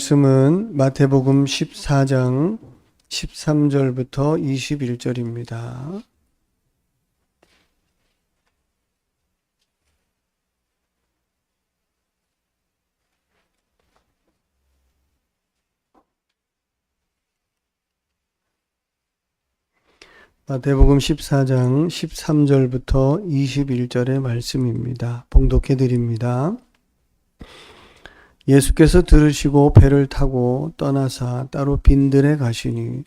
말씀은 마태복음 14장 13절부터 21절입니다. 마태복음 14장 13절부터 21절의 말씀입니다. 봉독해 드립니다. 예수께서 들으시고 배를 타고 떠나사 따로 빈들에 가시니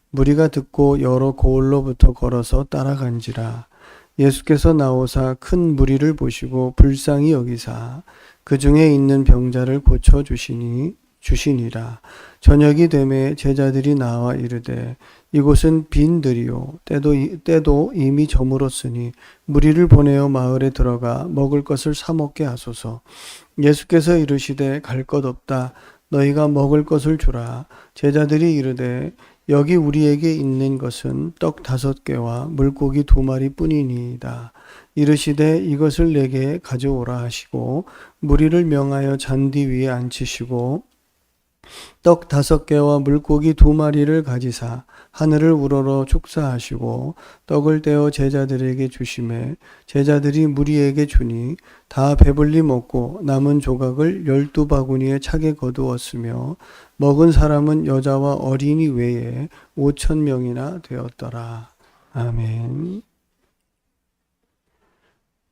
무리가 듣고 여러 고을로부터 걸어서 따라간지라. 예수께서 나오사 큰 무리를 보시고 불쌍히 여기사 그 중에 있는 병자를 고쳐 주시니라. 저녁이 되매 제자들이 나와 이르되 이곳은 빈들이요 때도 이미 저물었으니 무리를 보내어 마을에 들어가 먹을 것을 사 먹게 하소서. 예수께서 이르시되 갈 것 없다. 너희가 먹을 것을 주라. 제자들이 이르되 여기 우리에게 있는 것은 떡 5개와 물고기 2마리 뿐이니이다. 이르시되 이것을 내게 가져오라 하시고 무리를 명하여 잔디 위에 앉히시고 떡 5개와 물고기 2마리를 가지사 하늘을 우러러 축사하시고 떡을 떼어 제자들에게 주시매 제자들이 무리에게 주니 다 배불리 먹고 남은 조각을 12바구니에 차게 거두었으며 먹은 사람은 여자와 어린이 외에 5,000명이나 되었더라. 아멘.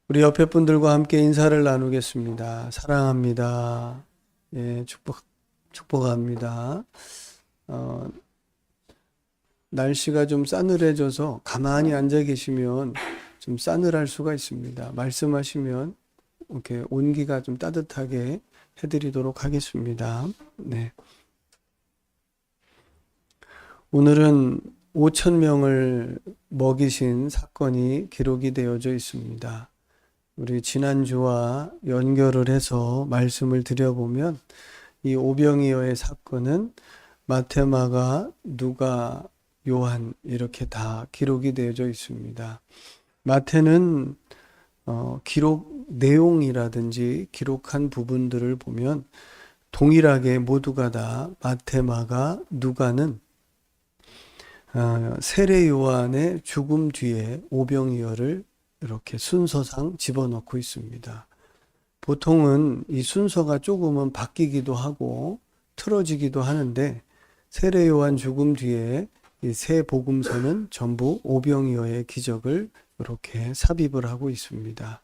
우리 옆에 분들과 함께 인사를 나누겠습니다. 사랑합니다. 예, 축복합니다. 날씨가 좀 싸늘해져서 가만히 앉아 계시면 좀 싸늘할 수가 있습니다. 말씀하시면 이렇게 온기가 좀 따뜻하게 해드리도록 하겠습니다. 네. 오늘은 5,000명을 먹이신 사건이 기록이 되어져 있습니다. 우리 지난주와 연결을 해서 말씀을 드려보면 이 오병이어의 사건은 마태, 마가, 누가, 요한 이렇게 다 기록이 되어져 있습니다. 마태는 기록 내용이라든지 기록한 부분들을 보면 동일하게 모두가 다 마태, 마가, 누가는 세례 요한의 죽음 뒤에 오병이어를 이렇게 순서상 집어넣고 있습니다. 보통은 이 순서가 조금은 바뀌기도 하고 틀어지기도 하는데 세례 요한 죽음 뒤에 이 세 복음서는 전부 오병이어의 기적을 이렇게 삽입을 하고 있습니다.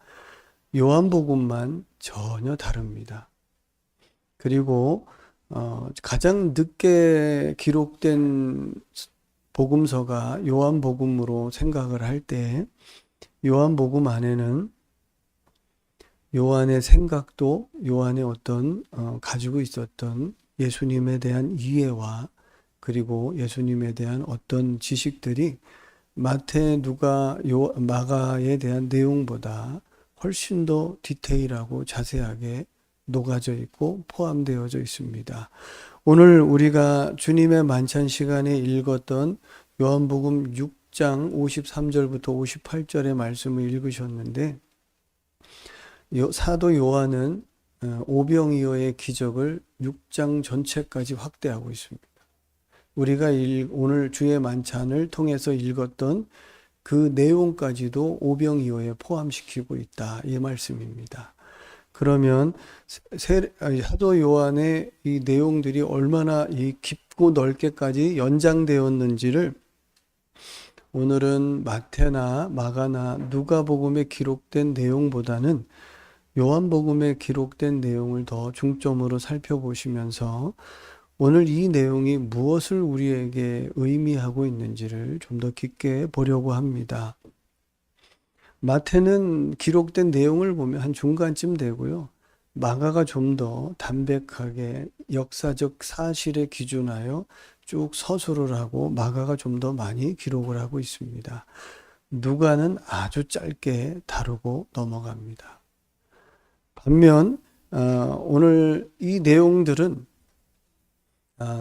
요한복음만 전혀 다릅니다. 그리고 가장 늦게 기록된 복음서가 요한복음으로 생각을 할 때 요한복음 안에는 요한의 생각도 요한의 어떤 가지고 있었던 예수님에 대한 이해와 그리고 예수님에 대한 어떤 지식들이 마태, 누가, 마가에 대한 내용보다 훨씬 더 디테일하고 자세하게 녹아져 있고 포함되어져 있습니다. 오늘 우리가 주님의 만찬 시간에 읽었던 요한복음 6장 53절부터 58절의 말씀을 읽으셨는데 사도 요한은 오병이어의 기적을 6장 전체까지 확대하고 있습니다. 우리가 오늘 주의 만찬을 통해서 읽었던 그 내용까지도 오병이어에 포함시키고 있다. 이 말씀입니다. 그러면 사도 요한의 이 내용들이 얼마나 이 깊고 넓게까지 연장되었는지를 오늘은 마태나 마가나 누가복음에 기록된 내용보다는 요한복음에 기록된 내용을 더 중점으로 살펴보시면서 오늘 이 내용이 무엇을 우리에게 의미하고 있는지를 좀 더 깊게 보려고 합니다. 마태는 기록된 내용을 보면 한 중간쯤 되고요. 마가가 좀 더 담백하게 역사적 사실에 기준하여 쭉 서술을 하고 마가가 좀 더 많이 기록을 하고 있습니다. 누가는 아주 짧게 다루고 넘어갑니다. 반면 오늘 이 내용들은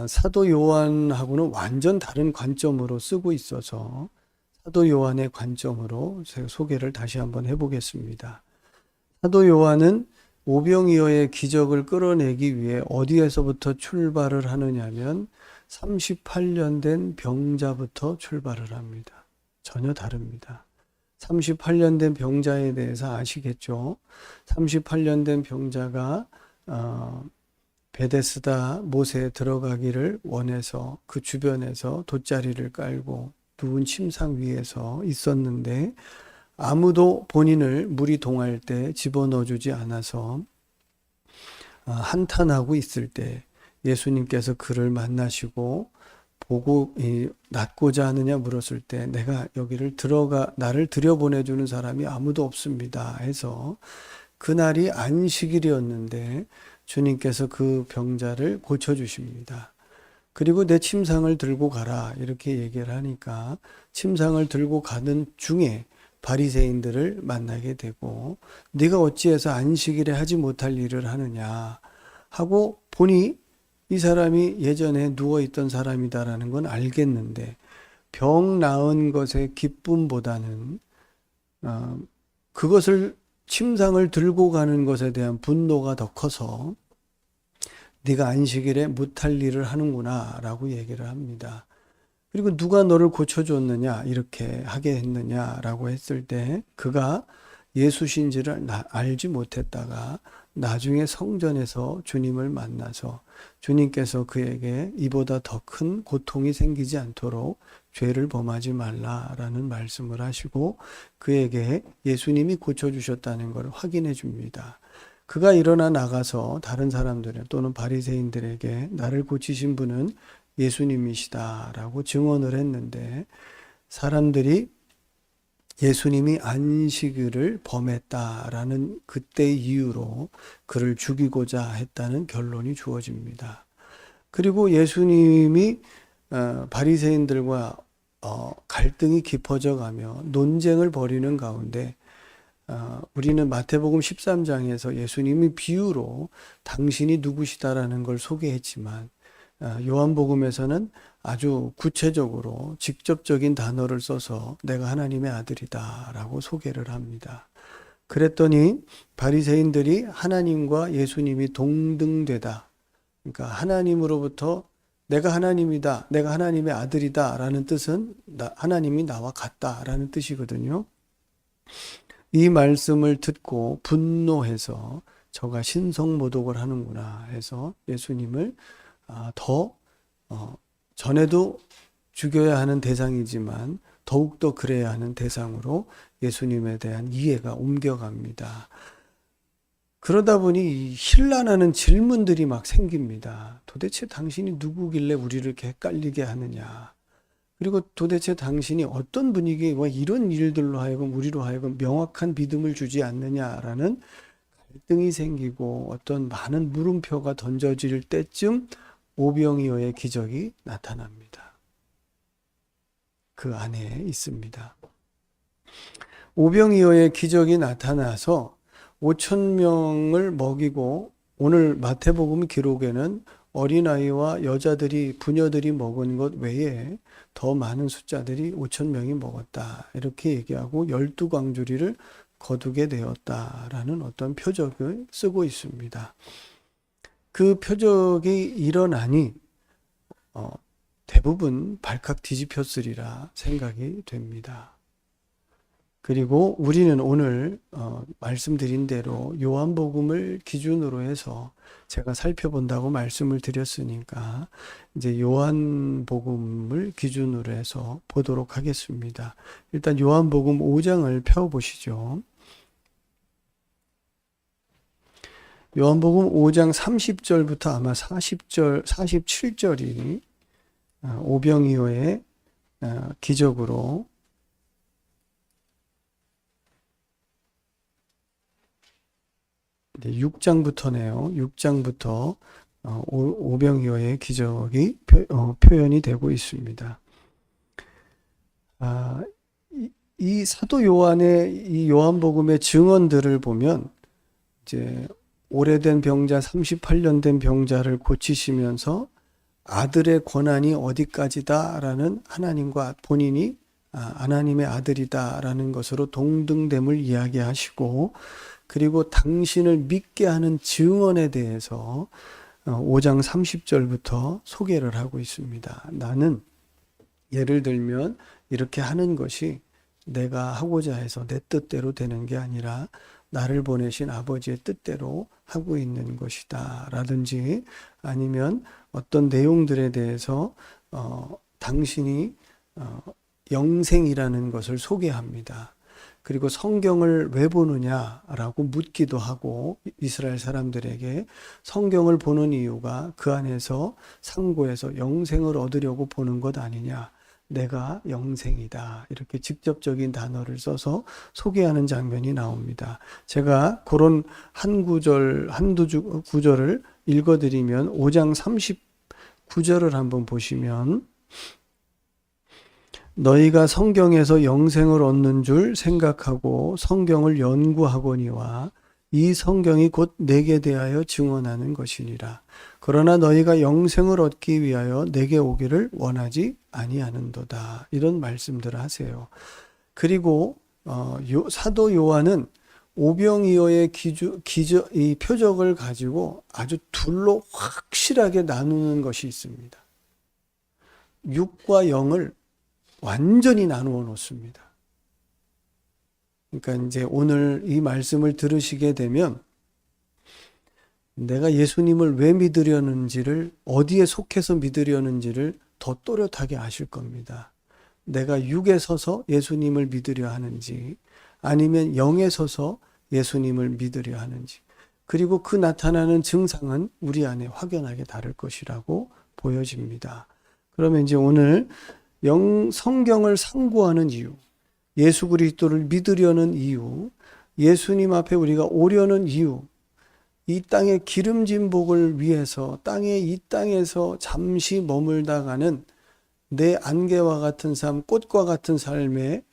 사도 요한하고는 완전 다른 관점으로 쓰고 있어서 사도 요한의 관점으로 제가 소개를 다시 한번 해보겠습니다. 사도 요한은 오병이어의 기적을 끌어내기 위해 어디에서부터 출발을 하느냐면 38년 된 병자부터 출발을 합니다. 전혀 다릅니다. 38년 된 병자에 대해서 아시겠죠? 38년 된 병자가 베데스다 못에 들어가기를 원해서 그 주변에서 돗자리를 깔고 누운 침상 위에서 있었는데 아무도 본인을 물이 동할 때 집어넣어주지 않아서 한탄하고 있을 때 예수님께서 그를 만나시고 보고 낫고자 하느냐 물었을 때 내가 여기를 나를 들여보내주는 사람이 아무도 없습니다 해서 그날이 안식일이었는데 주님께서 그 병자를 고쳐주십니다. 그리고 내 침상을 들고 가라 이렇게 얘기를 하니까 침상을 들고 가는 중에 바리새인들을 만나게 되고 네가 어찌해서 안식일에 하지 못할 일을 하느냐 하고 보니 이 사람이 예전에 누워있던 사람이다라는 건 알겠는데 병 나은 것의 기쁨보다는 그것을 침상을 들고 가는 것에 대한 분노가 더 커서 네가 안식일에 못할 일을 하는구나 라고 얘기를 합니다. 그리고 누가 너를 고쳐줬느냐 이렇게 하게 했느냐라고 했을 때 그가 예수신지를 알지 못했다가 나중에 성전에서 주님을 만나서 주님께서 그에게 이보다 더 큰 고통이 생기지 않도록 죄를 범하지 말라라는 말씀을 하시고 그에게 예수님이 고쳐주셨다는 걸 확인해 줍니다. 그가 일어나 나가서 다른 사람들 또는 바리새인들에게 나를 고치신 분은 예수님이시다라고 증언을 했는데 사람들이 예수님이 안식일을 범했다라는 그때의 이유로 그를 죽이고자 했다는 결론이 주어집니다. 그리고 예수님이 바리새인들과 갈등이 깊어져 가며 논쟁을 벌이는 가운데 우리는 마태복음 13장에서 예수님이 비유로 당신이 누구시다라는 걸 소개했지만 요한복음에서는 아주 구체적으로 직접적인 단어를 써서 내가 하나님의 아들이다 라고 소개를 합니다. 그랬더니 바리새인들이 하나님과 예수님이 동등되다. 그러니까 하나님으로부터 내가 하나님이다, 내가 하나님의 아들이다 라는 뜻은 하나님이 나와 같다 라는 뜻이거든요. 이 말씀을 듣고 분노해서 저가 신성모독을 하는구나 해서 예수님을 전에도 죽여야 하는 대상이지만 더욱더 그래야 하는 대상으로 예수님에 대한 이해가 옮겨갑니다. 그러다 보니 혼란하는 질문들이 막 생깁니다. 도대체 당신이 누구길래 우리를 이렇게 헷갈리게 하느냐. 그리고 도대체 당신이 어떤 분위기에 이런 일들로 하여금 우리로 하여금 명확한 믿음을 주지 않느냐라는 갈등이 생기고 어떤 많은 물음표가 던져질 때쯤 오병이어의 기적이 나타납니다. 그 안에 있습니다. 오병이어의 기적이 나타나서 5,000명을 먹이고 오늘 마태복음 기록에는 어린아이와 여자들이 부녀들이 먹은 것 외에 더 많은 숫자들이 5,000명이 먹었다. 이렇게 얘기하고 12광주리를 거두게 되었다라는 어떤 표적을 쓰고 있습니다. 그 표적이 일어나니 대부분 발칵 뒤집혔으리라 생각이 됩니다. 그리고 우리는 오늘 말씀드린 대로 요한복음을 기준으로 해서 제가 살펴본다고 말씀을 드렸으니까 이제 요한복음을 기준으로 해서 보도록 하겠습니다. 일단 요한복음 5장을 펴보시죠. 요한복음 5장 30절부터 아마 47절이 오병이어의 기적으로 6장부터네요. 6장부터 오병이어의 기적이 표현이 되고 있습니다. 이 사도 요한의 이 요한복음의 증언들을 보면 이제 오래된 병자 38년 된 병자를 고치시면서 아들의 권한이 어디까지다라는 하나님과 본인이 하나님의 아들이다라는 것으로 동등됨을 이야기하시고, 그리고 당신을 믿게 하는 증언에 대해서 5장 30절부터 소개를 하고 있습니다. 나는 예를 들면 이렇게 하는 것이 내가 하고자 해서 내 뜻대로 되는 게 아니라 나를 보내신 아버지의 뜻대로 하고 있는 것이다 라든지, 아니면 어떤 내용들에 대해서 당신이 영생이라는 것을 소개합니다. 그리고 성경을 왜 보느냐라고 묻기도 하고, 이스라엘 사람들에게 성경을 보는 이유가 그 안에서 상고해서 영생을 얻으려고 보는 것 아니냐, 내가 영생이다, 이렇게 직접적인 단어를 써서 소개하는 장면이 나옵니다. 제가 그런 한두 구절을 읽어드리면, 5장 39절을 한번 보시면, 너희가 성경에서 영생을 얻는 줄 생각하고 성경을 연구하거니와 이 성경이 곧 내게 대하여 증언하는 것이니라. 그러나 너희가 영생을 얻기 위하여 내게 오기를 원하지 아니하는도다. 이런 말씀들을 하세요. 그리고 사도 요한은 오병이어의 이 표적을 가지고 아주 둘로 확실하게 나누는 것이 있습니다. 육과 영을 완전히 나누어 놓습니다. 그러니까 이제 오늘 이 말씀을 들으시게 되면 내가 예수님을 왜 믿으려는지를, 어디에 속해서 믿으려는지를 더 또렷하게 아실 겁니다. 내가 육에 서서 예수님을 믿으려 하는지, 아니면 영에 서서 예수님을 믿으려 하는지, 그리고 그 나타나는 증상은 우리 안에 확연하게 다를 것이라고 보여집니다. 그러면 이제 오늘 성경을 상고하는 이유, 예수 그리스도를 믿으려는 이유, 예수님 앞에 우리가 오려는 이유, 이 땅의 기름진 복을 위해서 이 땅에서 잠시 머물다가는 내 안개와 같은 삶, 꽃과 같은 삶에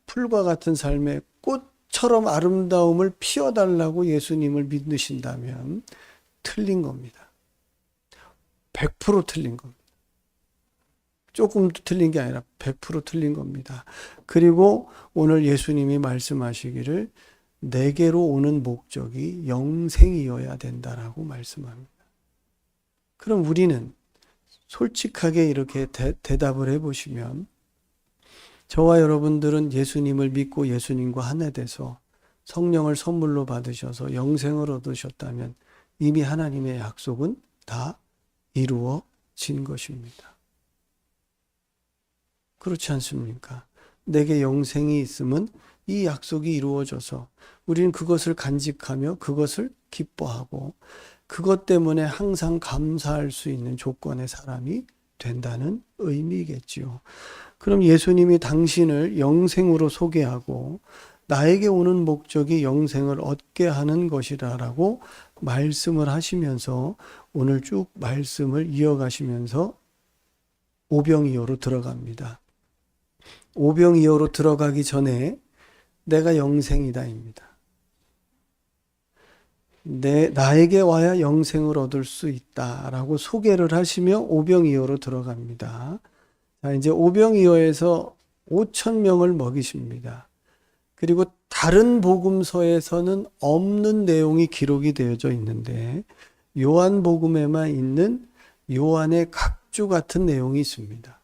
풀과 같은 삶에 꽃처럼 아름다움을 피워달라고 예수님을 믿으신다면 틀린 겁니다. 100% 틀린 겁니다. 조금도 틀린 게 아니라 100% 틀린 겁니다. 그리고 오늘 예수님이 말씀하시기를 내게로 오는 목적이 영생이어야 된다라고 말씀합니다. 그럼 우리는 솔직하게 이렇게 대답을 해보시면, 저와 여러분들은 예수님을 믿고 예수님과 하나 돼서 성령을 선물로 받으셔서 영생을 얻으셨다면 이미 하나님의 약속은 다 이루어진 것입니다. 그렇지 않습니까? 내게 영생이 있으면 이 약속이 이루어져서 우리는 그것을 간직하며 그것을 기뻐하고 그것 때문에 항상 감사할 수 있는 조건의 사람이 된다는 의미겠지요. 그럼 예수님이 당신을 영생으로 소개하고 나에게 오는 목적이 영생을 얻게 하는 것이라고 말씀을 하시면서 오늘 쭉 말씀을 이어가시면서 오병이어로 들어갑니다. 오병이어로 들어가기 전에 내가 영생이다입니다. 나에게 와야 영생을 얻을 수 있다라고 소개를 하시며 오병이어로 들어갑니다. 자, 이제 오병이어에서 5,000명을 먹이십니다. 그리고 다른 복음서에서는 없는 내용이 기록이 되어져 있는데 요한복음에만 있는 요한의 각주 같은 내용이 있습니다.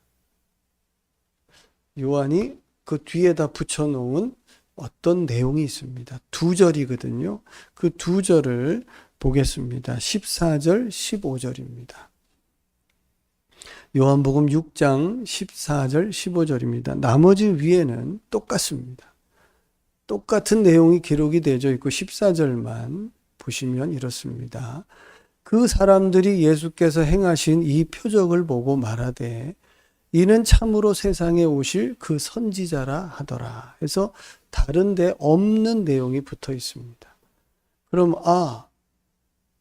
요한이 그 뒤에다 붙여놓은 어떤 내용이 있습니다. 2절이거든요. 그 2절을 보겠습니다. 14절, 15절입니다. 요한복음 6장 14절, 15절입니다. 나머지 위에는 똑같습니다. 똑같은 내용이 기록이 되어져 있고 14절만 보시면 이렇습니다. 그 사람들이 예수께서 행하신 이 표적을 보고 말하되 이는 참으로 세상에 오실 그 선지자라 하더라. 그래서 다른 데 없는 내용이 붙어 있습니다. 그럼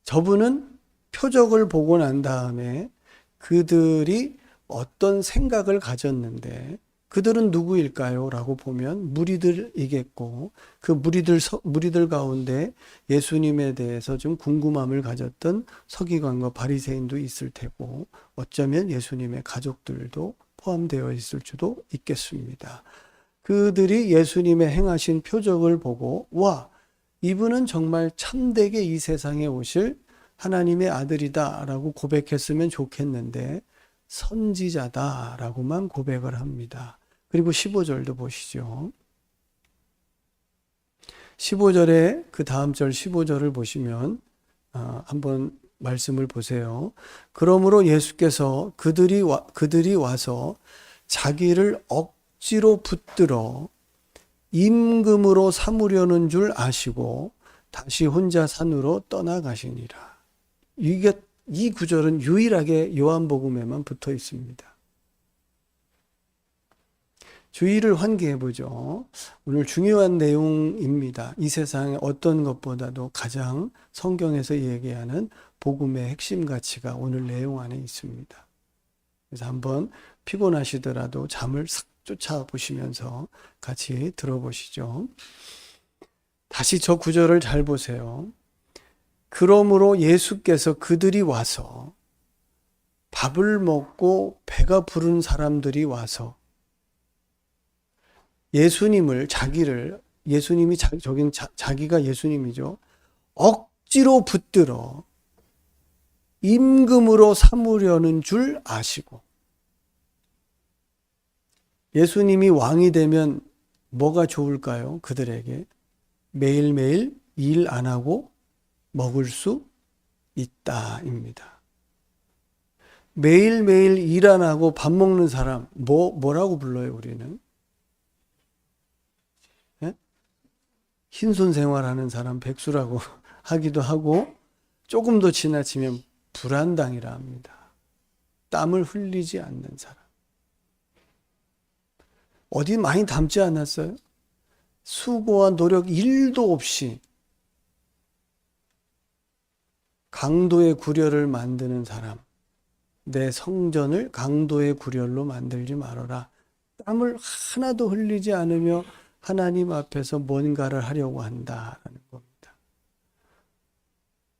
저분은 표적을 보고 난 다음에 그들이 어떤 생각을 가졌는데 그들은 누구일까요? 라고 보면 무리들이겠고 그 무리들 가운데 예수님에 대해서 좀 궁금함을 가졌던 서기관과 바리새인도 있을 테고 어쩌면 예수님의 가족들도 포함되어 있을 수도 있겠습니다. 그들이 예수님의 행하신 표적을 보고 와, 이분은 정말 참되게 이 세상에 오실 하나님의 아들이다 라고 고백했으면 좋겠는데 선지자다 라고만 고백을 합니다. 그리고 15절도 보시죠. 15절에 그 다음 절 15절을 보시면 한번 말씀을 보세요. 그러므로 예수께서 그들이 와서 자기를 억지로 붙들어 임금으로 삼으려는 줄 아시고 다시 혼자 산으로 떠나가시니라. 이 구절은 유일하게 요한복음에만 붙어 있습니다. 주의를 환기해 보죠. 오늘 중요한 내용입니다. 이 세상의 어떤 것보다도 가장 성경에서 얘기하는 복음의 핵심 가치가 오늘 내용 안에 있습니다. 그래서 한번 피곤하시더라도 잠을 싹 쫓아보시면서 같이 들어보시죠. 다시 저 구절을 잘 보세요. 그러므로 예수께서 그들이 와서 밥을 먹고 배가 부른 사람들이 와서 자기가 예수님이죠. 억지로 붙들어 임금으로 삼으려는 줄 아시고. 예수님이 왕이 되면 뭐가 좋을까요? 그들에게 매일매일 일 안 하고 먹을 수 있다입니다. 매일매일 일 안 하고 밥 먹는 사람 뭐라고 불러요? 우리는 흰손 생활하는 사람 백수라고 하기도 하고 조금 더 지나치면 불안당이라 합니다. 땀을 흘리지 않는 사람. 어디 많이 닮지 않았어요? 수고와 노력 1도 없이 강도의 구렬을 만드는 사람. 내 성전을 강도의 구렬로 만들지 말아라. 땀을 하나도 흘리지 않으며 하나님 앞에서 뭔가를 하려고 한다라는 겁니다.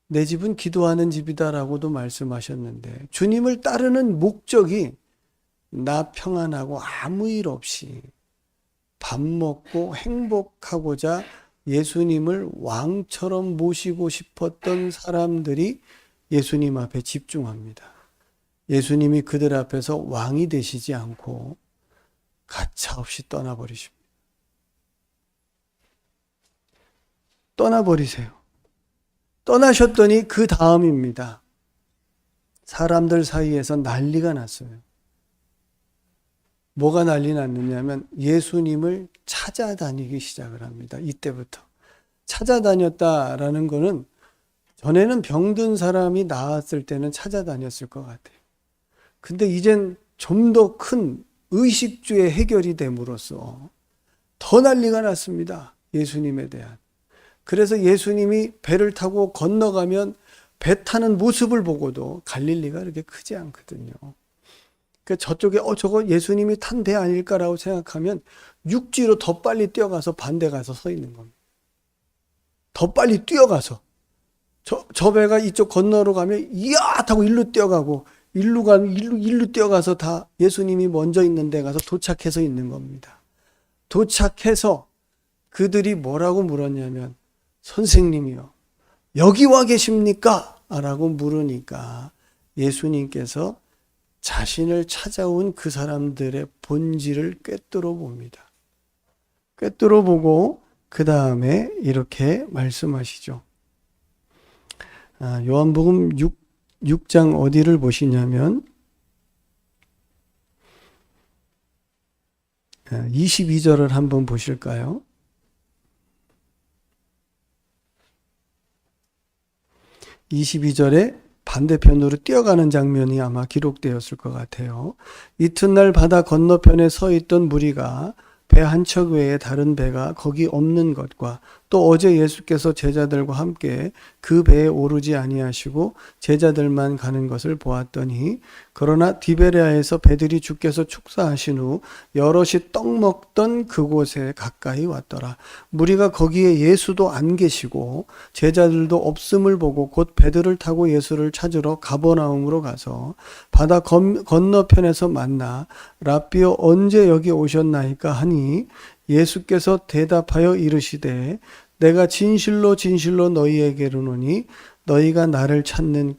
내 집은 기도하는 집이다라고도 말씀하셨는데 주님을 따르는 목적이 나 평안하고 아무 일 없이 밥 먹고 행복하고자 예수님을 왕처럼 모시고 싶었던 사람들이 예수님 앞에 집중합니다. 예수님이 그들 앞에서 왕이 되시지 않고 가차없이 떠나버리십니다. 떠나버리세요. 떠나셨더니 그 다음입니다. 사람들 사이에서 난리가 났어요. 뭐가 난리 났느냐면 예수님을 찾아다니기 시작을 합니다. 이때부터. 찾아다녔다라는 거는 전에는 병든 사람이 나았을 때는 찾아다녔을 것 같아요. 근데 이젠 좀 더 큰 의식주의 해결이 됨으로써 더 난리가 났습니다. 예수님에 대한. 그래서 예수님이 배를 타고 건너가면 배 타는 모습을 보고도 갈릴리가 그렇게 크지 않거든요. 그 저쪽에 저거 예수님이 탄 배 아닐까라고 생각하면 육지로 더 빨리 뛰어가서 반대 가서 서 있는 겁니다. 더 빨리 뛰어가서 저 배가 이쪽 건너로 가면 이야 하고 일로 뛰어가고 일로 뛰어가서 다 예수님이 먼저 있는 데 가서 도착해서 있는 겁니다. 도착해서 그들이 뭐라고 물었냐면 선생님이요, 여기 와 계십니까? 라고 물으니까 예수님께서 자신을 찾아온 그 사람들의 본질을 꿰뚫어 봅니다. 꿰뚫어 보고 그 다음에 이렇게 말씀하시죠. 요한복음 6장 어디를 보시냐면 22절을 한번 보실까요? 22절에 반대편으로 뛰어가는 장면이 아마 기록되었을 것 같아요. 이튿날 바다 건너편에 서 있던 무리가 배 한 척 외에 다른 배가 거기 없는 것과 또 어제 예수께서 제자들과 함께 그 배에 오르지 아니하시고 제자들만 가는 것을 보았더니 그러나 디베레아에서 배들이 주께서 축사하신 후 여럿이 떡 먹던 그곳에 가까이 왔더라. 무리가 거기에 예수도 안 계시고 제자들도 없음을 보고 곧 배들을 타고 예수를 찾으러 가버나움으로 가서 바다 건너편에서 만나 랍비여 언제 여기 오셨나이까 하니 예수께서 대답하여 이르시되 내가 진실로 진실로 너희에게 이르노니 너희가 나를 찾는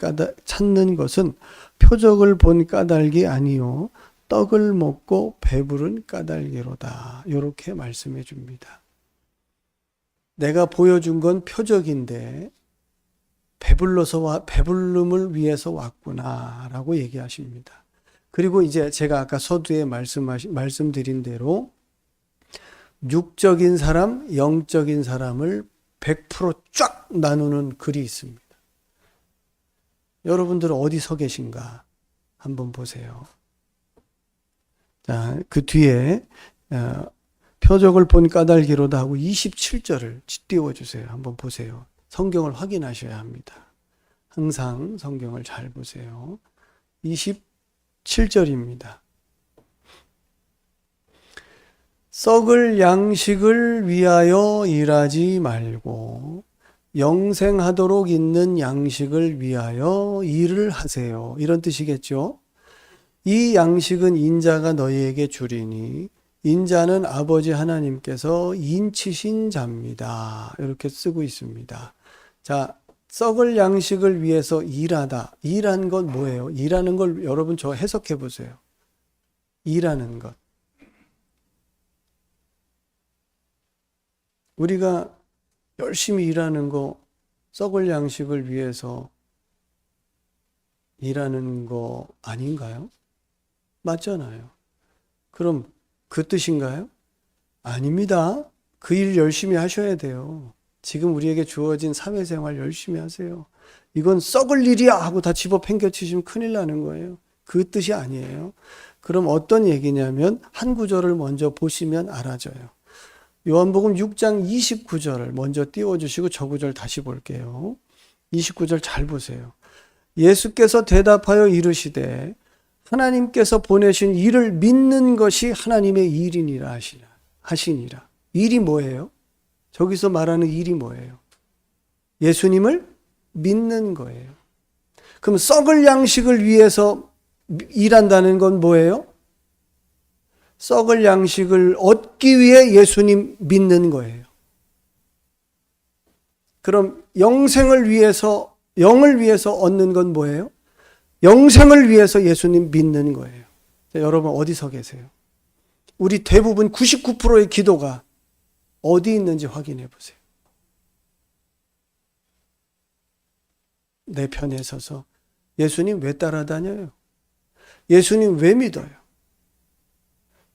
것은 표적을 본 까닭이 아니요 떡을 먹고 배부른 까닭이로다. 이렇게 말씀해 줍니다. 내가 보여준 건 표적인데 배불름을 위해서 왔구나라고 얘기하십니다. 그리고 이제 제가 아까 서두에 말씀드린 대로 육적인 사람, 영적인 사람을 100%쫙 나누는 글이 있습니다. 여러분들은 어디 서 계신가 한번 보세요. 자, 그 뒤에 표적을 본 까닭이로다 하고 27절을 띄워주세요. 한번 보세요. 성경을 확인하셔야 합니다. 항상 성경을 잘 보세요. 27절입니다. 썩을 양식을 위하여 일하지 말고 영생하도록 있는 양식을 위하여 일을 하세요. 이런 뜻이겠죠. 이 양식은 인자가 너희에게 주리니 인자는 아버지 하나님께서 인치신 자입니다. 이렇게 쓰고 있습니다. 자, 썩을 양식을 위해서 일하다. 일한 건 뭐예요? 일하는 걸 여러분 저 해석해 보세요. 일하는 것. 우리가 열심히 일하는 거, 썩을 양식을 위해서 일하는 거 아닌가요? 맞잖아요. 그럼 그 뜻인가요? 아닙니다. 그 일 열심히 하셔야 돼요. 지금 우리에게 주어진 사회생활 열심히 하세요. 이건 썩을 일이야 하고 다 집어 팽겨치시면 큰일 나는 거예요. 그 뜻이 아니에요. 그럼 어떤 얘기냐면 한 구절을 먼저 보시면 알아져요. 요한복음 6장 29절을 먼저 띄워주시고 저 구절 다시 볼게요. 29절 잘 보세요. 예수께서 대답하여 이르시되 하나님께서 보내신 일을 믿는 것이 하나님의 일이니라 하시니라. 일이 뭐예요? 저기서 말하는 일이 뭐예요? 예수님을 믿는 거예요. 그럼 썩을 양식을 위해서 일한다는 건 뭐예요? 썩을 양식을 얻기 위해 예수님 믿는 거예요. 그럼 영을 위해서 얻는 건 뭐예요? 영생을 위해서 예수님 믿는 거예요. 자, 여러분 어디 서 계세요? 우리 대부분 99%의 기도가 어디 있는지 확인해 보세요. 내 편에 서서 예수님 왜 따라다녀요? 예수님 왜 믿어요?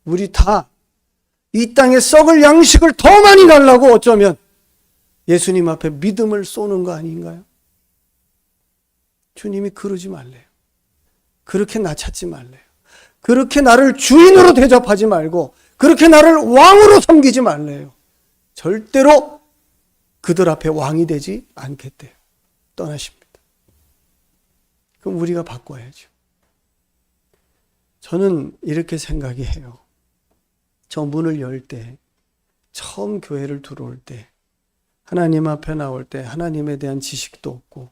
우리 다 이 땅에 썩을 양식을 더 많이 달라고 어쩌면 예수님 앞에 믿음을 쏘는 거 아닌가요? 주님이 그러지 말래요. 그렇게 나 찾지 말래요. 그렇게 나를 주인으로 대접하지 말고 그렇게 나를 왕으로 섬기지 말래요. 절대로 그들 앞에 왕이 되지 않겠대요. 떠나십니다. 그럼 우리가 바꿔야죠. 저는 이렇게 생각이 해요. 저 문을 열 때, 처음 교회를 들어올 때, 하나님 앞에 나올 때 하나님에 대한 지식도 없고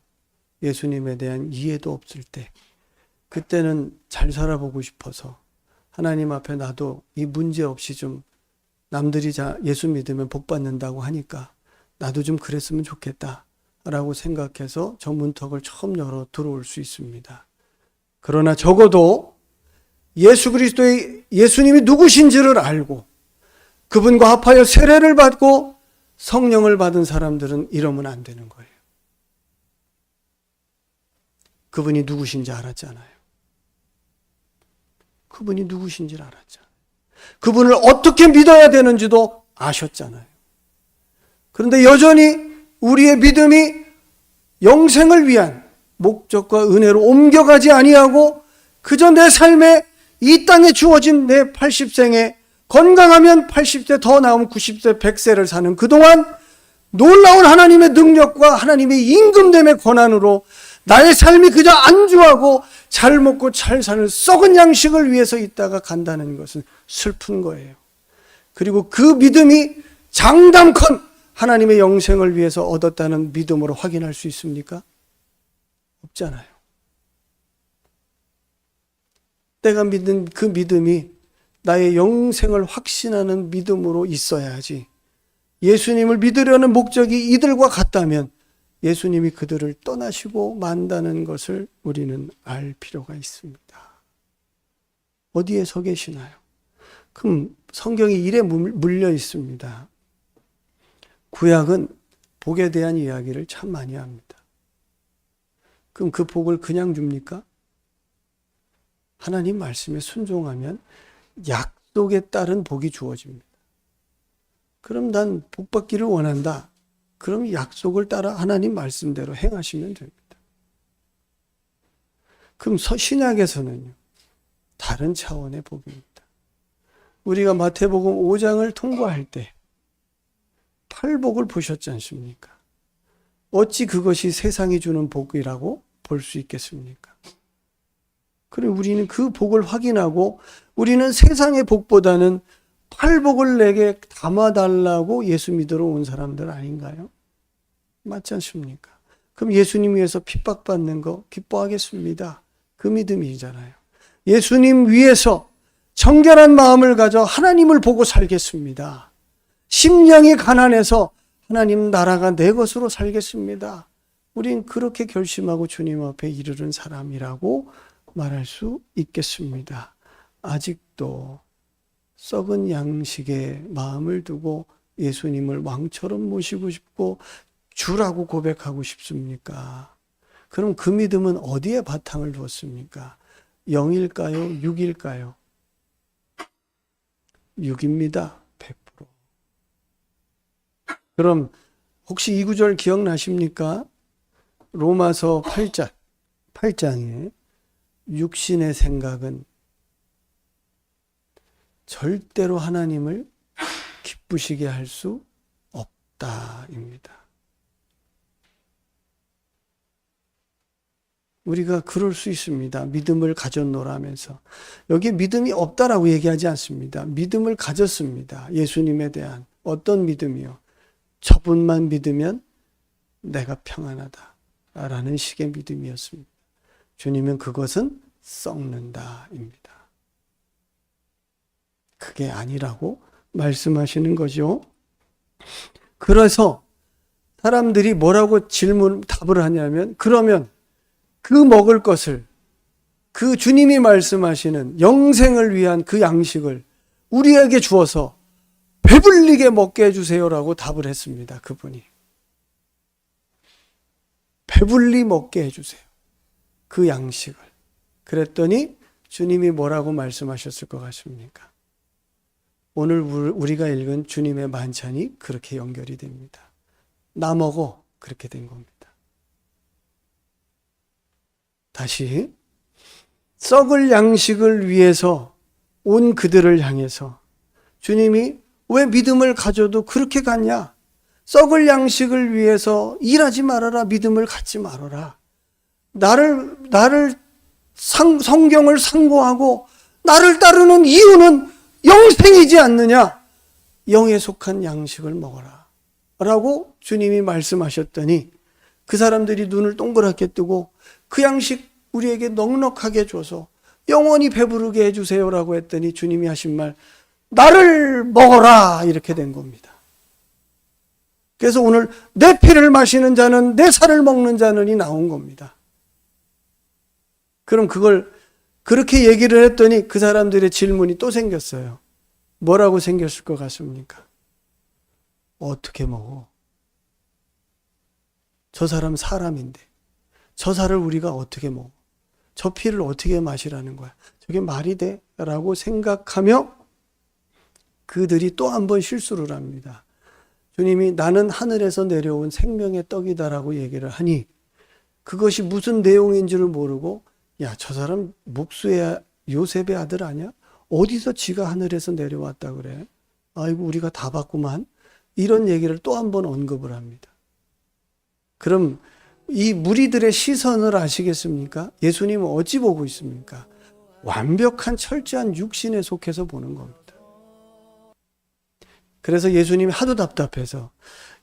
예수님에 대한 이해도 없을 때 그때는 잘 살아보고 싶어서 하나님 앞에 나도 이 문제 없이 좀 남들이 예수 믿으면 복 받는다고 하니까 나도 좀 그랬으면 좋겠다 라고 생각해서 저 문턱을 처음 열어 들어올 수 있습니다. 그러나 적어도 예수님이 누구신지를 알고 그분과 합하여 세례를 받고 성령을 받은 사람들은 이러면 안 되는 거예요. 그분이 누구신지 알았잖아요. 그분이 누구신지를 알았잖아요. 그분을 어떻게 믿어야 되는지도 아셨잖아요. 그런데 여전히 우리의 믿음이 영생을 위한 목적과 은혜로 옮겨가지 아니하고 그저 내 삶에 이 땅에 주어진 내 80생에 건강하면 80세 더 나오면 90세 100세를 사는 그동안 놀라운 하나님의 능력과 하나님의 임금됨의 권한으로 나의 삶이 그저 안주하고 잘 먹고 잘 사는 썩은 양식을 위해서 있다가 간다는 것은 슬픈 거예요. 그리고 그 믿음이 장담컨 하나님의 영생을 위해서 얻었다는 믿음으로 확인할 수 있습니까? 없잖아요. 내가 믿는 그 믿음이 나의 영생을 확신하는 믿음으로 있어야지. 예수님을 믿으려는 목적이 이들과 같다면 예수님이 그들을 떠나시고 만다는 것을 우리는 알 필요가 있습니다. 어디에 서 계시나요? 그럼 성경이 이래 물려 있습니다. 구약은 복에 대한 이야기를 참 많이 합니다. 그럼 그 복을 그냥 줍니까? 하나님 말씀에 순종하면 약속에 따른 복이 주어집니다. 그럼 난 복 받기를 원한다. 그럼 약속을 따라 하나님 말씀대로 행하시면 됩니다. 그럼 신약에서는요, 다른 차원의 복입니다. 우리가 마태복음 5장을 통과할 때 팔복을 보셨지 않습니까? 어찌 그것이 세상이 주는 복이라고 볼 수 있겠습니까? 그럼 우리는 그 복을 확인하고 우리는 세상의 복보다는 팔복을 내게 담아달라고 예수 믿으러 온 사람들 아닌가요? 맞지 않습니까? 그럼 예수님 위해서 핍박받는 거 기뻐하겠습니다. 그 믿음이잖아요. 예수님 위해서 정결한 마음을 가져 하나님을 보고 살겠습니다. 심령이 가난해서 하나님 나라가 내 것으로 살겠습니다. 우린 그렇게 결심하고 주님 앞에 이르는 사람이라고 말할 수 있겠습니다. 아직도 썩은 양식에 마음을 두고 예수님을 왕처럼 모시고 싶고 주라고 고백하고 싶습니까? 그럼 그 믿음은 어디에 바탕을 두었습니까? 0일까요? 6일까요? 6입니다. 100%. 그럼 혹시 이 구절 기억나십니까? 로마서 8장에 육신의 생각은 절대로 하나님을 기쁘시게 할 수 없다입니다. 우리가 그럴 수 있습니다. 믿음을 가졌노라면서. 여기 믿음이 없다라고 얘기하지 않습니다. 믿음을 가졌습니다. 예수님에 대한 어떤 믿음이요? 저분만 믿으면 내가 평안하다 라는 식의 믿음이었습니다. 주님은 그것은 썩는다입니다. 그게 아니라고 말씀하시는 거죠. 그래서 사람들이 뭐라고 답을 하냐면, 그러면 그 먹을 것을, 그 주님이 말씀하시는 영생을 위한 그 양식을 우리에게 주어서 배불리게 먹게 해주세요라고 답을 했습니다. 그분이. 배불리 먹게 해주세요. 그 양식을. 그랬더니 주님이 뭐라고 말씀하셨을 것 같습니까? 오늘 우리가 읽은 주님의 만찬이 그렇게 연결이 됩니다. 나 먹어. 그렇게 된 겁니다. 다시 썩을 양식을 위해서 온 그들을 향해서 주님이 왜 믿음을 가져도 그렇게 갔냐? 썩을 양식을 위해서 일하지 말아라. 믿음을 갖지 말아라. 나를 성경을 상고하고 나를 따르는 이유는 영생이지 않느냐? 영에 속한 양식을 먹어라 라고 주님이 말씀하셨더니 그 사람들이 눈을 동그랗게 뜨고 그 양식 우리에게 넉넉하게 줘서 영원히 배부르게 해주세요라고 했더니 주님이 하신 말, 나를 먹어라, 이렇게 된 겁니다. 그래서 오늘 내 피를 마시는 자는 내 살을 먹는 자는이 나온 겁니다. 그럼 그걸 그렇게 얘기를 했더니 그 사람들의 질문이 또 생겼어요. 뭐라고 생겼을 것 같습니까? 어떻게 먹어? 저 사람 사람인데 저 살을 우리가 어떻게 먹어? 저 피를 어떻게 마시라는 거야? 저게 말이 돼? 라고 생각하며 그들이 또 한 번 실수를 합니다. 주님이 나는 하늘에서 내려온 생명의 떡이다라고 얘기를 하니 그것이 무슨 내용인지를 모르고, 야, 저 사람 목수의 요셉의 아들 아니야? 어디서 지가 하늘에서 내려왔다 그래? 아이고, 우리가 다 봤구만. 이런 얘기를 또 한 번 언급을 합니다. 그럼 이 무리들의 시선을 아시겠습니까? 예수님은 어찌 보고 있습니까? 완벽한 철저한 육신에 속해서 보는 겁니다. 그래서 예수님이 하도 답답해서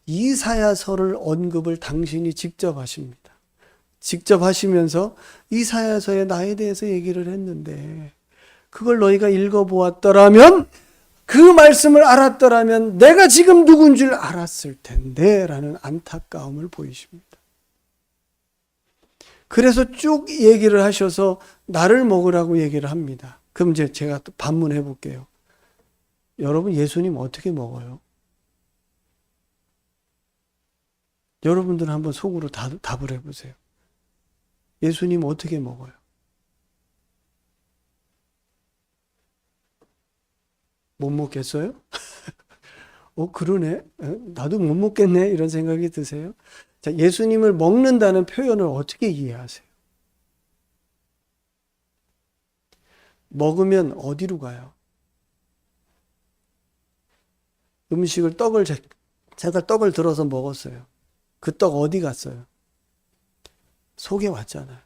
이사야서를 언급을 당신이 직접 하십니다. 직접 하시면서 이사야서에 나에 대해서 얘기를 했는데 그걸 너희가 읽어보았더라면, 그 말씀을 알았더라면 내가 지금 누군 줄 알았을 텐데 라는 안타까움을 보이십니다. 그래서 쭉 얘기를 하셔서 나를 먹으라고 얘기를 합니다. 그럼 이제 제가 또 반문해 볼게요. 여러분, 예수님 어떻게 먹어요? 여러분들은 한번 속으로 답을 해보세요. 예수님 어떻게 먹어요? 못 먹겠어요? 그러네. 나도 못 먹겠네. 이런 생각이 드세요? 자, 예수님을 먹는다는 표현을 어떻게 이해하세요? 먹으면 어디로 가요? 음식을 제가 떡을 들어서 먹었어요. 그 떡 어디 갔어요? 속에 왔잖아요.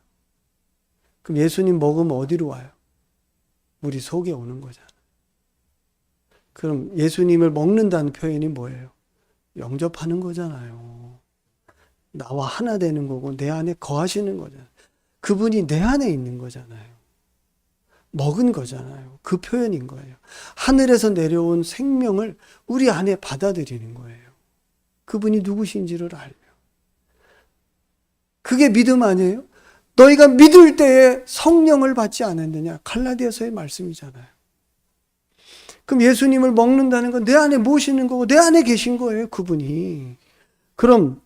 그럼 예수님 먹으면 어디로 와요? 우리 속에 오는 거잖아요. 그럼 예수님을 먹는다는 표현이 뭐예요? 영접하는 거잖아요. 나와 하나 되는 거고 내 안에 거하시는 거잖아요. 그분이 내 안에 있는 거잖아요. 먹은 거잖아요. 그 표현인 거예요. 하늘에서 내려온 생명을 우리 안에 받아들이는 거예요. 그분이 누구신지를 알며. 그게 믿음 아니에요? 너희가 믿을 때에 성령을 받지 않았느냐? 갈라디아서의 말씀이잖아요. 그럼 예수님을 먹는다는 건 내 안에 모시는 거고 내 안에 계신 거예요, 그분이. 그럼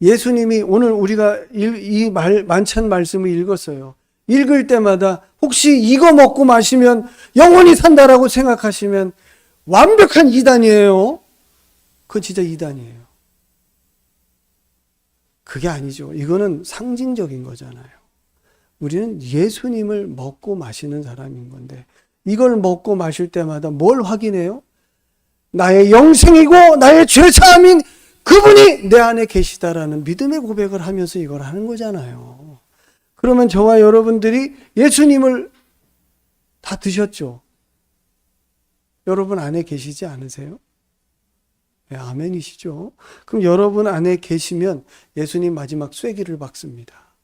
예수님이 오늘 우리가 이 만찬 말씀을 읽었어요. 읽을 때마다 혹시 이거 먹고 마시면 영원히 산다라고 생각하시면 완벽한 이단이에요. 그건 진짜 이단이에요. 그게 아니죠. 이거는 상징적인 거잖아요. 우리는 예수님을 먹고 마시는 사람인 건데 이걸 먹고 마실 때마다 뭘 확인해요? 나의 영생이고 나의 죄사함인 그분이 내 안에 계시다라는 믿음의 고백을 하면서 이걸 하는 거잖아요. 그러면 저와 여러분들이 예수님을 다 드셨죠? 여러분 안에 계시지 않으세요? 네, 아멘이시죠? 그럼 여러분 안에 계시면 예수님 마지막 쐐기를 박습니다.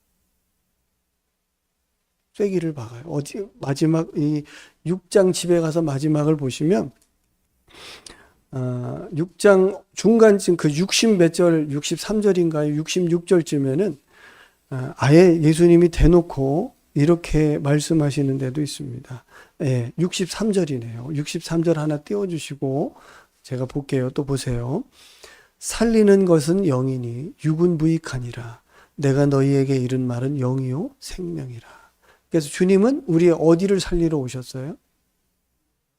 쐐기를 박아요. 마지막 이 6장 집에 가서 마지막을 보시면 6장 중간쯤 그 60 몇 절, 63절인가요? 66절쯤에는 아예 예수님이 대놓고 이렇게 말씀하시는 데도 있습니다. 예, 63절이네요. 63절 하나 띄워주시고 제가 볼게요. 또 보세요. 살리는 것은 영이니 육은 무익하니라. 내가 너희에게 이른 말은 영이요 생명이라. 그래서 주님은 우리의 어디를 살리러 오셨어요?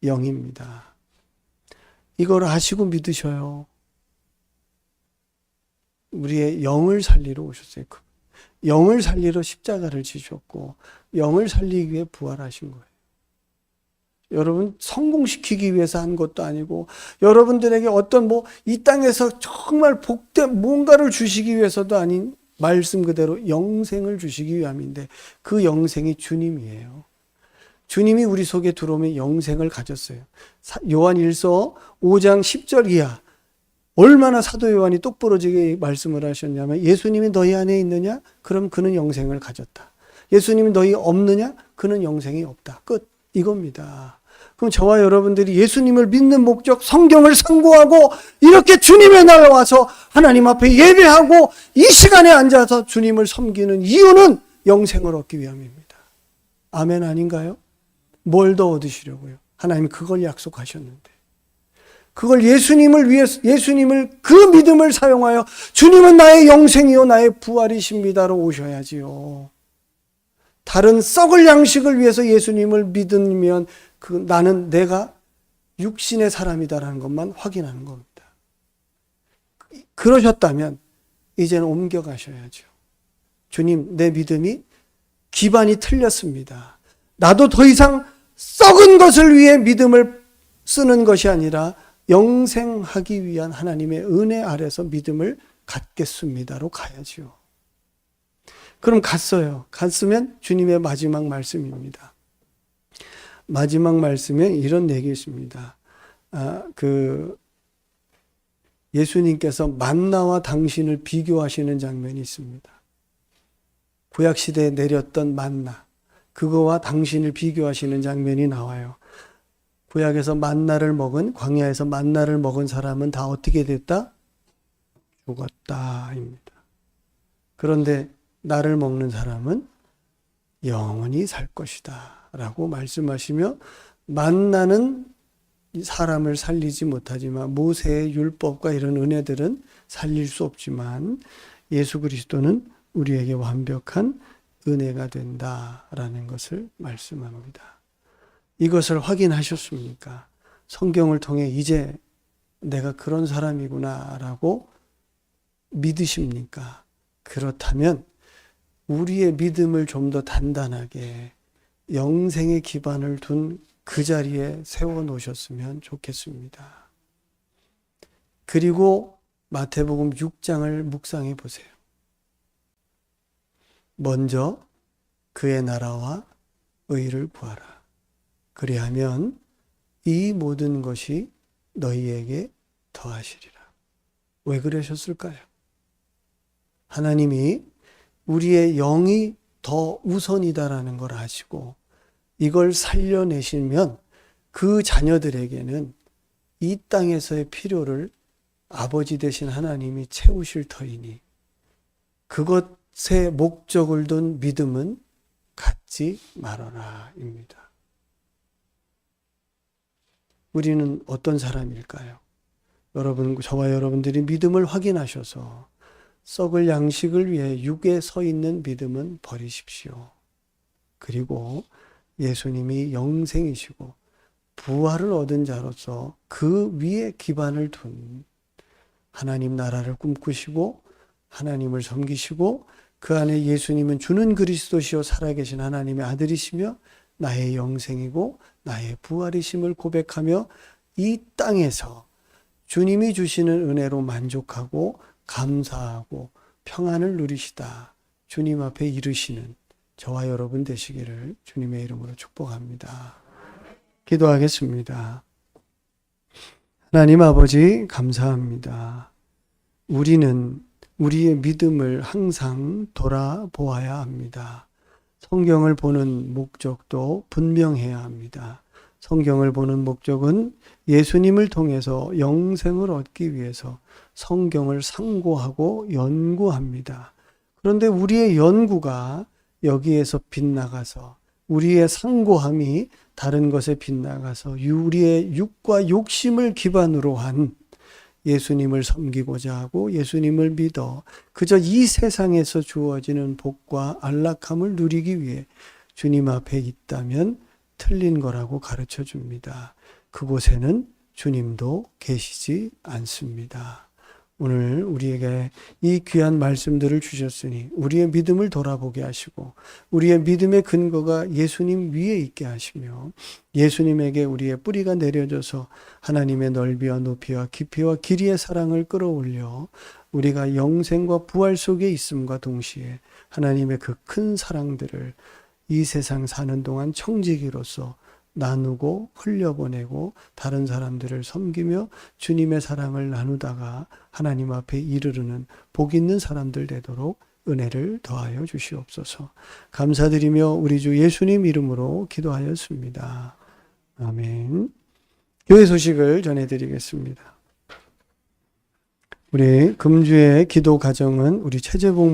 영입니다. 이걸 아시고 믿으셔요. 우리의 영을 살리러 오셨어요. 영을 살리러 십자가를 지셨고 영을 살리기 위해 부활하신 거예요. 여러분 성공시키기 위해서 한 것도 아니고 여러분들에게 어떤 이 땅에서 정말 복된 뭔가를 주시기 위해서도 아닌 말씀 그대로 영생을 주시기 위함인데 그 영생이 주님이에요. 주님이 우리 속에 들어오면 영생을 가졌어요. 요한 1서 5장 10절 이하 얼마나 사도 요한이 똑부러지게 말씀을 하셨냐면 예수님이 너희 안에 있느냐? 그럼 그는 영생을 가졌다. 예수님이 너희 없느냐? 그는 영생이 없다. 끝. 이겁니다. 그럼 저와 여러분들이 예수님을 믿는 목적, 성경을 상고하고 이렇게 주님의 날 와서 하나님 앞에 예배하고 이 시간에 앉아서 주님을 섬기는 이유는 영생을 얻기 위함입니다. 아멘 아닌가요? 뭘 더 얻으시려고요? 하나님 그걸 약속하셨는데. 그걸 예수님을 위해서, 그 믿음을 사용하여 주님은 나의 영생이요 나의 부활이십니다로 오셔야지요. 다른 썩을 양식을 위해서 예수님을 믿으면 나는 내가 육신의 사람이다라는 것만 확인하는 겁니다. 그러셨다면 이제는 옮겨가셔야죠. 주님, 내 믿음이 기반이 틀렸습니다. 나도 더 이상 썩은 것을 위해 믿음을 쓰는 것이 아니라 영생하기 위한 하나님의 은혜 아래서 믿음을 갖겠습니다로 가야지요. 그럼 갔어요. 갔으면 주님의 마지막 말씀입니다. 마지막 말씀에 이런 얘기 있습니다. 예수님께서 만나와 당신을 비교하시는 장면이 있습니다. 구약시대에 내렸던 만나, 그거와 당신을 비교하시는 장면이 나와요. 구약에서 만나를 먹은, 광야에서 만나를 먹은 사람은 다 어떻게 됐다? 죽었다입니다. 그런데 나를 먹는 사람은 영원히 살 것이다 라고 말씀하시며, 만나는 사람을 살리지 못하지만, 모세의 율법과 이런 은혜들은 살릴 수 없지만 예수 그리스도는 우리에게 완벽한 은혜가 된다라는 것을 말씀합니다. 이것을 확인하셨습니까? 성경을 통해 이제 내가 그런 사람이구나 라고 믿으십니까? 그렇다면 우리의 믿음을 좀 더 단단하게 영생의 기반을 둔 그 자리에 세워놓으셨으면 좋겠습니다. 그리고 마태복음 6장을 묵상해 보세요. 먼저 그의 나라와 의를 구하라. 그리하면 이 모든 것이 너희에게 더하시리라. 왜 그러셨을까요? 하나님이 우리의 영이 더 우선이다라는 걸 아시고 이걸 살려내시면 그 자녀들에게는 이 땅에서의 필요를 아버지 되신 하나님이 채우실 터이니 그것의 목적을 둔 믿음은 갖지 말아라 입니다. 우리는 어떤 사람일까요? 저와 여러분들이 믿음을 확인하셔서 썩을 양식을 위해 육에 서 있는 믿음은 버리십시오. 그리고 예수님이 영생이시고 부활을 얻은 자로서 그 위에 기반을 둔 하나님 나라를 꿈꾸시고 하나님을 섬기시고 그 안에 예수님은 주는 그리스도시요 살아계신 하나님의 아들이시며 나의 영생이고 나의 부활이심을 고백하며 이 땅에서 주님이 주시는 은혜로 만족하고 감사하고 평안을 누리시다 주님 앞에 이르시는 저와 여러분 되시기를 주님의 이름으로 축복합니다. 기도하겠습니다. 하나님 아버지 감사합니다. 우리는 우리의 믿음을 항상 돌아보아야 합니다. 성경을 보는 목적도 분명해야 합니다. 성경을 보는 목적은 예수님을 통해서 영생을 얻기 위해서 성경을 상고하고 연구합니다. 그런데 우리의 연구가 여기에서 빗나가서 우리의 상고함이 다른 것에 빗나가서 우리의 육과 욕심을 기반으로 한 예수님을 섬기고자 하고 예수님을 믿어 그저 이 세상에서 주어지는 복과 안락함을 누리기 위해 주님 앞에 있다면 틀린 거라고 가르쳐 줍니다. 그곳에는 주님도 계시지 않습니다. 오늘 우리에게 이 귀한 말씀들을 주셨으니 우리의 믿음을 돌아보게 하시고 우리의 믿음의 근거가 예수님 위에 있게 하시며 예수님에게 우리의 뿌리가 내려져서 하나님의 넓이와 높이와 깊이와 길이의 사랑을 끌어올려 우리가 영생과 부활 속에 있음과 동시에 하나님의 그 큰 사랑들을 이 세상 사는 동안 청지기로서 나누고 흘려보내고 다른 사람들을 섬기며 주님의 사랑을 나누다가 하나님 앞에 이르르는 복 있는 사람들 되도록 은혜를 더하여 주시옵소서. 감사드리며 우리 주 예수님 이름으로 기도하였습니다. 아멘. 교회 소식을 전해드리겠습니다. 우리 금주의 기도 가정은 우리 최재봉